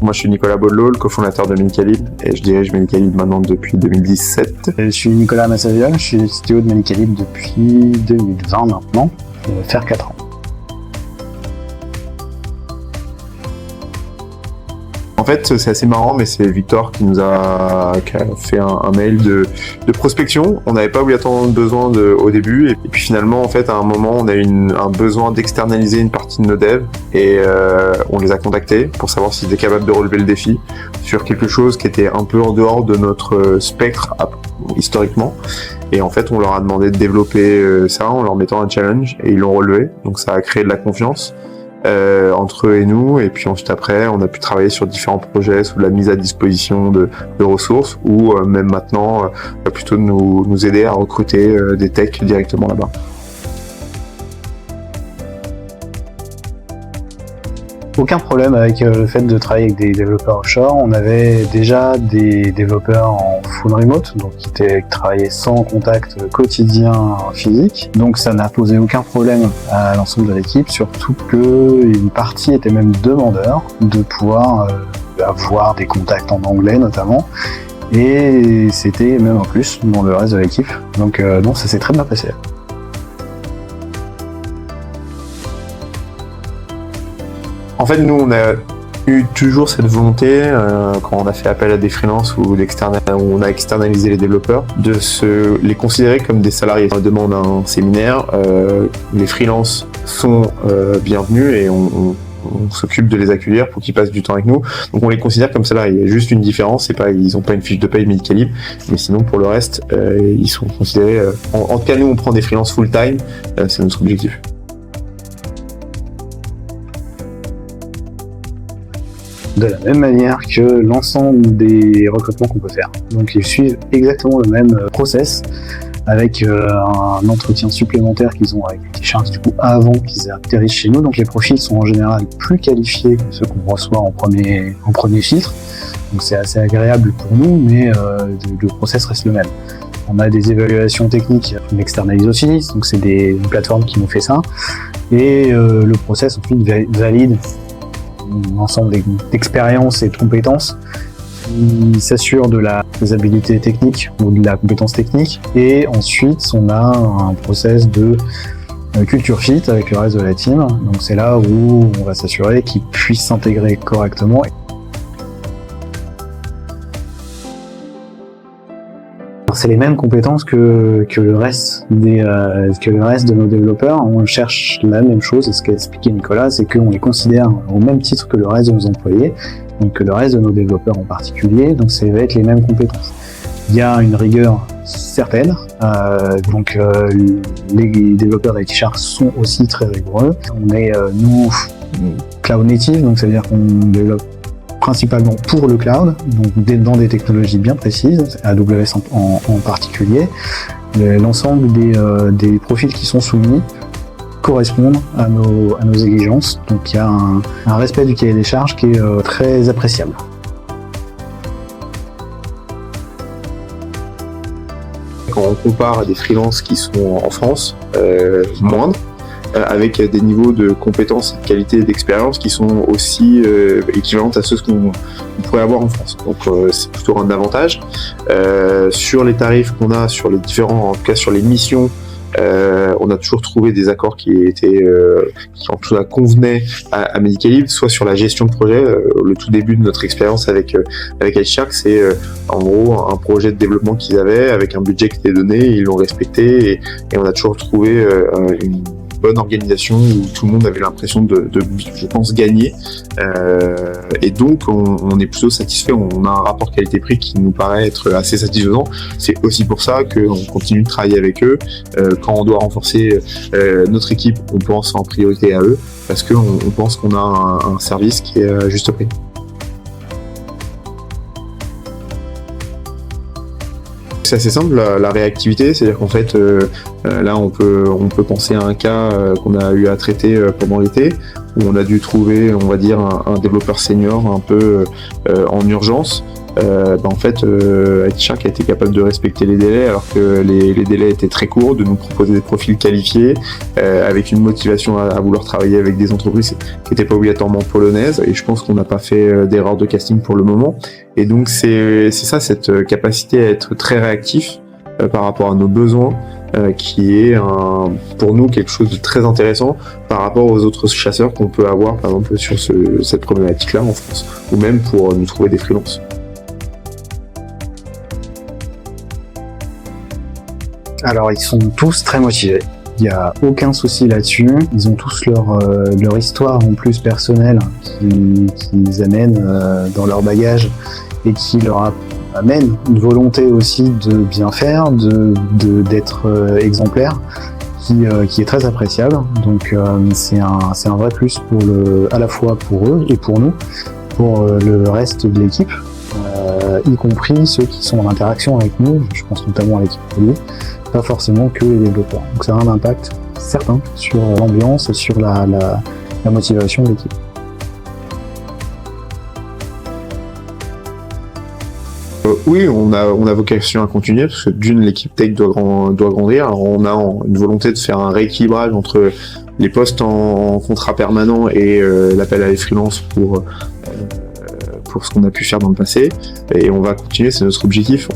moi je suis Nicolas Baudelot, le cofondateur de Medicalib, et je dirige Medicalib maintenant depuis 2017. Je suis Nicolas Massaviol, je suis CTO de Medicalib depuis 2020 maintenant, ça va faire 4 ans. En fait, c'est assez marrant, mais c'est Victor qui a fait un mail de prospection. On n'avait pas obligatoirement besoin au début, et puis finalement, en fait, à un moment, on a eu un besoin d'externaliser une partie de nos devs, et on les a contactés pour savoir s'ils étaient capables de relever le défi sur quelque chose qui était un peu en dehors de notre spectre historiquement. Et en fait, on leur a demandé de développer ça en leur mettant un challenge, et ils l'ont relevé. Donc ça a créé de la confiance entre eux et nous, et puis ensuite après on a pu travailler sur différents projets sous la mise à disposition de ressources, ou même maintenant plutôt de nous aider à recruter des techs directement là-bas. Aucun problème avec le fait de travailler avec des développeurs offshore. On avait déjà des développeurs en full remote, donc qui travaillaient sans contact quotidien physique. Donc ça n'a posé aucun problème à l'ensemble de l'équipe, surtout qu'une partie était même demandeur de pouvoir avoir des contacts en anglais notamment. Et c'était même en plus dans le reste de l'équipe. Donc non, ça s'est très bien passé. En fait, nous, on a eu toujours cette volonté, quand on a fait appel à des freelances où on a externalisé les développeurs, de les considérer comme des salariés. On demande un séminaire, les freelances sont bienvenus et on s'occupe de les accueillir pour qu'ils passent du temps avec nous. Donc on les considère comme salariés. Il y a juste une différence, ils n'ont pas une fiche de paye Medicalib, mais sinon pour le reste, ils sont considérés... En tout cas, nous, on prend des freelances full-time, c'est notre objectif. De la même manière que l'ensemble des recrutements qu'on peut faire. Donc ils suivent exactement le même process, avec un entretien supplémentaire qu'ils ont avec T-Sharks du coup avant qu'ils atterrissent chez nous. Donc les profils sont en général plus qualifiés que ceux qu'on reçoit en premier filtre. Donc c'est assez agréable pour nous, mais le process reste le même. On a des évaluations techniques, on externalise aussi, donc c'est une plateforme qui nous fait ça. Et le process ensuite valide l'ensemble d'expériences et de compétences qui s'assurent de la faisabilité technique ou de la compétence technique. Et ensuite, on a un process de culture fit avec le reste de la team. Donc c'est là où on va s'assurer qu'ils puissent s'intégrer correctement. C'est les mêmes compétences que le reste de nos développeurs. On cherche la même chose, et ce qu'a expliqué Nicolas, c'est qu'on les considère au même titre que le reste de nos employés, donc que le reste de nos développeurs en particulier, donc ça va être les mêmes compétences. Il y a une rigueur certaine, donc les développeurs d'IT-Shark sont aussi très rigoureux. On est, nous, cloud native, donc ça veut dire qu'on développe principalement pour le cloud, donc dans des technologies bien précises, AWS en particulier. L'ensemble des profils qui sont soumis correspondent à nos exigences, donc il y a un respect du cahier des charges qui est très appréciable. Quand on compare à des freelances qui sont en France, moindres, avec des niveaux de compétences, de qualité et d'expérience qui sont aussi équivalentes à ceux qu'on pourrait avoir en France. Donc c'est plutôt un avantage. Sur les tarifs qu'on a, sur les différents, en tout cas sur les missions, on a toujours trouvé des accords qui en tout cas convenaient à Medicalib, soit sur la gestion de projet. Le tout début de notre expérience avec iShark, c'est en gros un projet de développement qu'ils avaient avec un budget qui était donné, ils l'ont respecté, et on a toujours trouvé une bonne organisation où tout le monde avait l'impression de je pense, gagner. Et donc, on est plutôt satisfait. On a un rapport qualité-prix qui nous paraît être assez satisfaisant. C'est aussi pour ça qu'on continue de travailler avec eux. Quand on doit renforcer notre équipe, on pense en priorité à eux, parce qu'on pense qu'on a un service qui est à juste prix. C'est assez simple, la réactivité, c'est-à-dire qu'en fait, là on peut penser à un cas qu'on a eu à traiter pendant l'été, où on a dû trouver, on va dire, un développeur senior un peu en urgence. en fait, IT Shark a été capable de respecter les délais alors que les délais étaient très courts, de nous proposer des profils qualifiés avec une motivation à vouloir travailler avec des entreprises qui n'étaient pas obligatoirement polonaises. Et je pense qu'on n'a pas fait d'erreur de casting pour le moment. Et donc c'est ça, cette capacité à être très réactif par rapport à nos besoins, qui est pour nous quelque chose de très intéressant par rapport aux autres chasseurs qu'on peut avoir par exemple sur cette problématique-là en France, ou même pour nous trouver des freelances. Alors ils sont tous très motivés, il n'y a aucun souci là-dessus, ils ont tous leur histoire en plus personnelle qu'ils amènent dans leur bagage et qui leur amène une volonté aussi de bien faire, d'être exemplaire, qui est très appréciable. Donc c'est un vrai plus à la fois pour eux et pour nous, pour le reste de l'équipe, y compris ceux qui sont en interaction avec nous, je pense notamment à l'équipe produit, pas forcément que les développeurs. Donc ça a un impact certain sur l'ambiance et sur la motivation de l'équipe. Oui, on a vocation à continuer parce que d'une, l'équipe tech doit grandir. Alors on a une volonté de faire un rééquilibrage entre les postes en contrat permanent et l'appel à les freelances pour ce qu'on a pu faire dans le passé, et on va continuer, c'est notre objectif.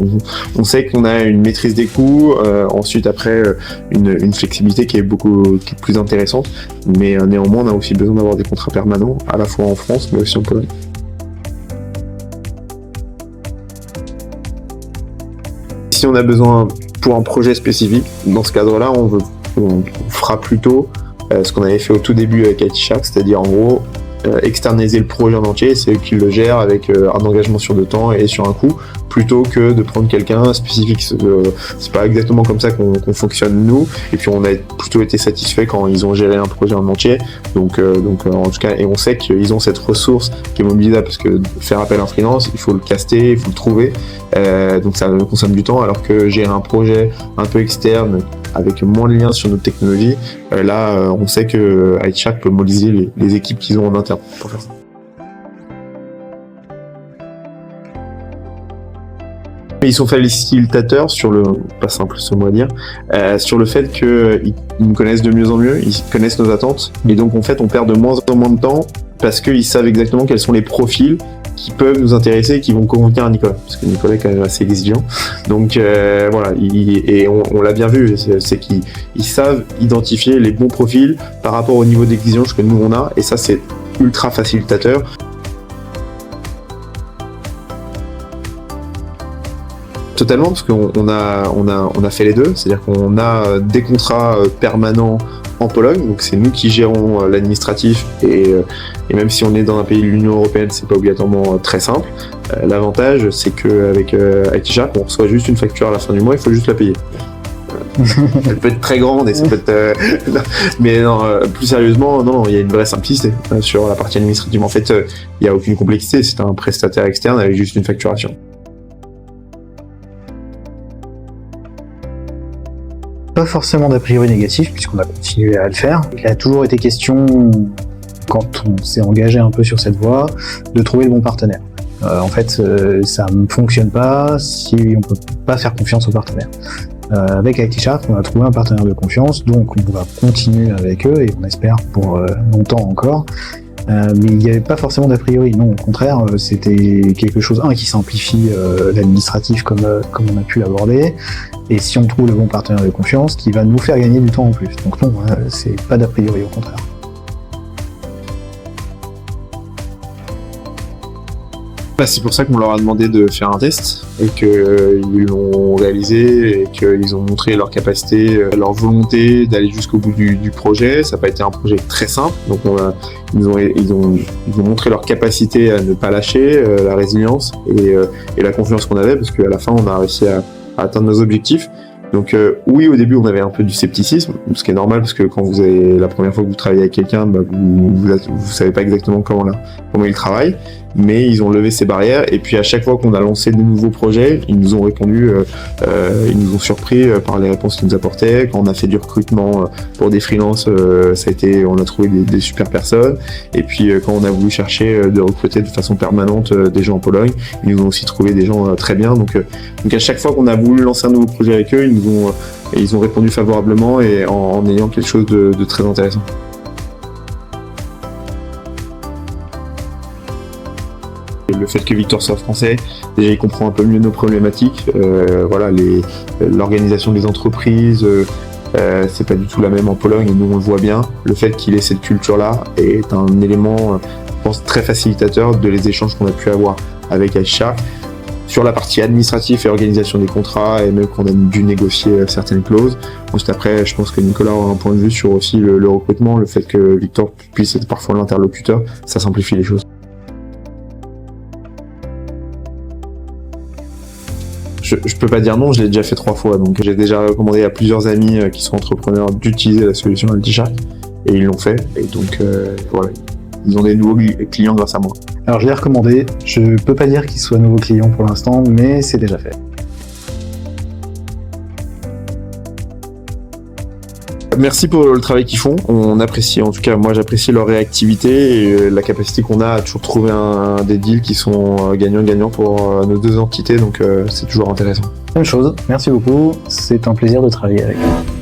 On sait qu'on a une maîtrise des coûts, ensuite après une flexibilité qui est plus intéressante, mais néanmoins on a aussi besoin d'avoir des contrats permanents à la fois en France mais aussi en Pologne. Si on a besoin pour un projet spécifique, dans ce cadre-là, on fera plutôt ce qu'on avait fait au tout début avec IT Shark, c'est-à-dire en gros externaliser le projet en entier, c'est eux qui le gèrent avec un engagement sur 2 temps et sur un coût, plutôt que de prendre quelqu'un spécifique. C'est pas exactement comme ça qu'on fonctionne nous, et puis on a plutôt été satisfait quand ils ont géré un projet en entier, donc en tout cas, et on sait qu'ils ont cette ressource qui est mobilisable, parce que faire appel à un freelance, il faut le caster, il faut le trouver, donc ça consomme du temps, alors que gérer un projet un peu externe avec moins de liens sur notre technologie, là on sait que IT Shark peut mobiliser les équipes qu'ils ont en interne pour faire ça. Ils sont facilitateurs pas simple ce mot à dire, sur le fait qu'ils nous connaissent de mieux en mieux, ils connaissent nos attentes, et donc en fait on perd de moins en moins de temps parce qu'ils savent exactement quels sont les profils qui peuvent nous intéresser et qui vont convenir à Nicolas, parce que Nicolas est quand même assez exigeant. Donc voilà, et on l'a bien vu, c'est qu'ils savent identifier les bons profils par rapport au niveau d'exigence que nous on a, et ça c'est ultra facilitateur. Totalement, parce qu'on a fait les deux, c'est-à-dire qu'on a des contrats permanents en Pologne, donc c'est nous qui gérons l'administratif, et même si on est dans un pays de l'Union Européenne, c'est pas obligatoirement très simple. L'avantage, c'est qu'avec IT Shark, on reçoit juste une facture à la fin du mois, il faut juste la payer. Elle peut être très grande, et ça peut être, mais non, plus sérieusement, non, il y a une vraie simplicité sur la partie administrative. En fait, il n'y a aucune complexité, c'est un prestataire externe avec juste une facturation. Pas forcément d'a priori négatif, puisqu'on a continué à le faire. Il a toujours été question, quand on s'est engagé un peu sur cette voie, de trouver le bon partenaire. En fait, ça ne fonctionne pas si on peut pas faire confiance au partenaire. Avec IT Shark, on a trouvé un partenaire de confiance, donc on va continuer avec eux, et on espère pour longtemps encore. Mais il n'y avait pas forcément d'a priori, non, au contraire, c'était quelque chose, qui simplifie l'administratif comme on a pu l'aborder, et si on trouve le bon partenaire de confiance, qui va nous faire gagner du temps en plus. Donc non, c'est pas d'a priori, au contraire. C'est pour ça qu'on leur a demandé de faire un test, et qu'ils l'ont réalisé, et qu'ils ont montré leur capacité, leur volonté d'aller jusqu'au bout du projet. Ça n'a pas été un projet très simple, donc ils ont montré leur capacité à ne pas lâcher, la résilience et la confiance qu'on avait, parce qu'à la fin on a réussi à atteindre nos objectifs. Donc oui, au début on avait un peu du scepticisme, ce qui est normal parce que quand vous avez la première fois que vous travaillez avec quelqu'un, vous savez pas exactement comment il travaille, mais ils ont levé ces barrières et puis à chaque fois qu'on a lancé de nouveaux projets, ils nous ont répondu, ils nous ont surpris par les réponses qu'ils nous apportaient. Quand on a fait du recrutement pour des freelances, on a trouvé des super personnes. Et puis quand on a voulu chercher de recruter de façon permanente des gens en Pologne, ils nous ont aussi trouvé des gens très bien. Donc à chaque fois qu'on a voulu lancer un nouveau projet avec eux, ils ont répondu favorablement et en ayant quelque chose de très intéressant. Le fait que Victor soit français, déjà il comprend un peu mieux nos problématiques. L'organisation des entreprises, c'est pas du tout la même en Pologne et nous on le voit bien. Le fait qu'il ait cette culture-là est un élément, je pense, très facilitateur de les échanges qu'on a pu avoir avec Ice sur la partie administrative et organisation des contrats et même qu'on a dû négocier certaines clauses. Ensuite après, je pense que Nicolas aura un point de vue sur aussi le recrutement, le fait que Victor puisse être parfois l'interlocuteur, ça simplifie les choses. Je peux pas dire non, je l'ai déjà fait 3 fois, donc j'ai déjà recommandé à plusieurs amis qui sont entrepreneurs d'utiliser la solution Altishark et ils l'ont fait, et donc voilà, ils ont des nouveaux clients grâce à moi. Alors je l'ai recommandé, je peux pas dire qu'il soit nouveau client pour l'instant, mais c'est déjà fait. Merci pour le travail qu'ils font, on apprécie, en tout cas moi j'apprécie leur réactivité et la capacité qu'on a à toujours trouver des deals qui sont gagnants-gagnants pour nos 2 entités, donc c'est toujours intéressant. Même chose, merci beaucoup, c'est un plaisir de travailler avec vous.